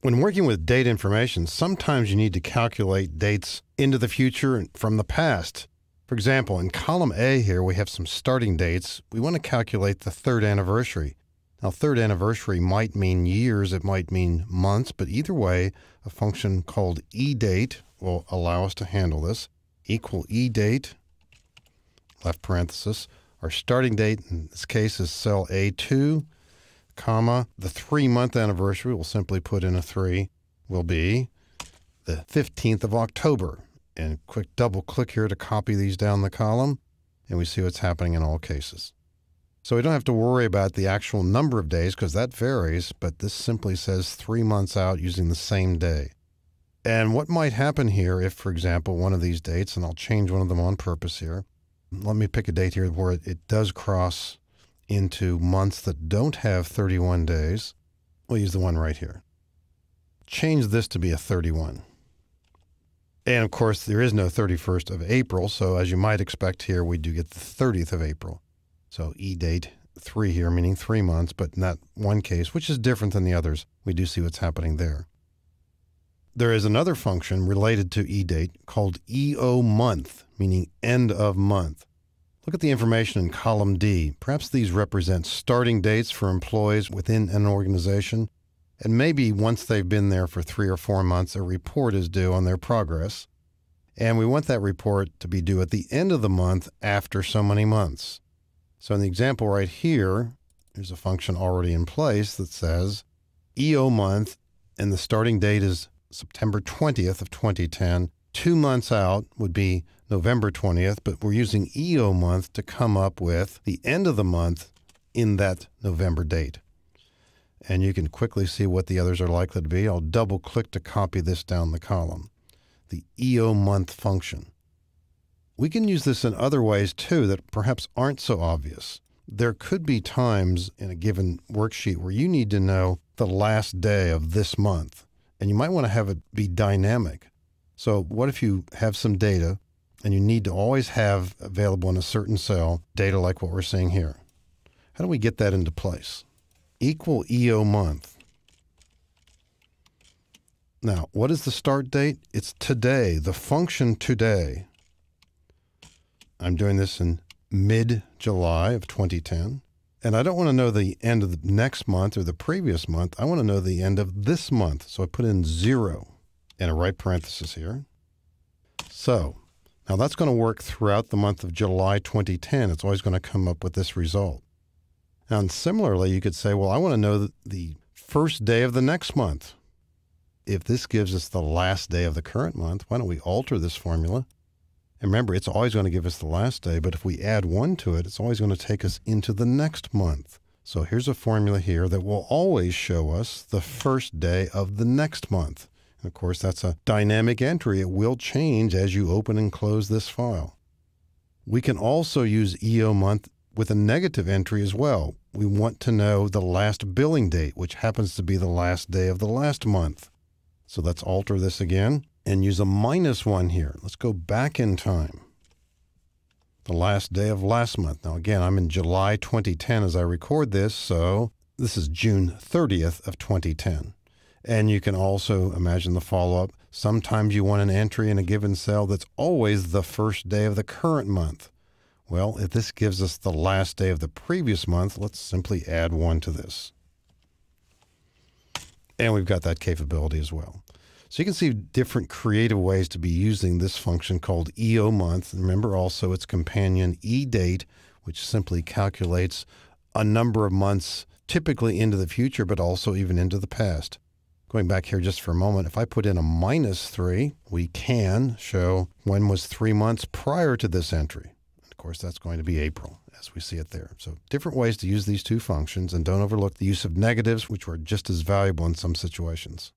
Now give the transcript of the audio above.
When working with date information, sometimes you need to calculate dates into the future and from the past. For example, in column A here, we have some starting dates. We want to calculate the third anniversary. Now, third anniversary might mean years, it might mean months, but either way, a function called EDATE will allow us to handle this. Equal EDATE, left parenthesis. Our starting date in this case is cell A2, comma. The 3-month anniversary, we'll simply put in a 3, will be the 15th of October. And quick double click here to copy these down the column, and we see what's happening in all cases. So we don't have to worry about the actual number of days because that varies, but this simply says 3 months out using the same day. And what might happen here if, for example, one of these dates, and I'll change one of them on purpose here. Let me pick a date here where it does cross into months that don't have 31 days. We'll use the one right here. Change this to be a 31. And of course, there is no 31st of April, so as you might expect here, we do get the 30th of April. So EDATE 3 here, meaning 3 months, but in that one case, which is different than the others, we do see what's happening there. There is another function related to EDATE called EOMONTH, meaning end of month. Look at the information in column D. Perhaps these represent starting dates for employees within an organization. And maybe once they've been there for 3 or 4 months, a report is due on their progress. And we want that report to be due at the end of the month after so many months. So in the example right here, there's a function already in place that says EOMONTH, and the starting date is September 20th of 2010. 2 months out would be November 20th, but we're using EOMONTH to come up with the end of the month in that November date. And you can quickly see what the others are likely to be. I'll double click to copy this down the column. The EOMONTH function. We can use this in other ways too that perhaps aren't so obvious. There could be times in a given worksheet where you need to know the last day of this month, and you might want to have it be dynamic. So what if you have some data and you need to always have available in a certain cell data like what we're seeing here? How do we get that into place? Equal EOMONTH. Now, what is the start date? It's today, the function today. I'm doing this in mid-July of 2010. And I don't want to know the end of the next month or the previous month. I want to know the end of this month. So I put in 0 in a right parenthesis here. So now that's going to work throughout the month of July 2010. It's always going to come up with this result. And similarly, you could say, well, I want to know the first day of the next month. If this gives us the last day of the current month, why don't we alter this formula? And remember, it's always going to give us the last day, but if we add 1 to it, it's always going to take us into the next month. So here's a formula here that will always show us the first day of the next month. And of course, that's a dynamic entry. It will change as you open and close this file. We can also use EOMONTH with a negative entry as well. We want to know the last billing date, which happens to be the last day of the last month. So let's alter this again and use a -1 here. Let's go back in time. The last day of last month. Now again, I'm in July 2010 as I record this, so this is June 30th of 2010. And you can also imagine the follow-up. Sometimes you want an entry in a given cell that's always the first day of the current month. Well, if this gives us the last day of the previous month, let's simply add 1 to this. And we've got that capability as well. So you can see different creative ways to be using this function called EOMONTH. Remember also its companion EDATE, which simply calculates a number of months typically into the future, but also even into the past. Going back here just for a moment, if I put in a -3, we can show when was 3 months prior to this entry. Of course, that's going to be April, as we see it there. So different ways to use these two functions, and don't overlook the use of negatives, which are just as valuable in some situations.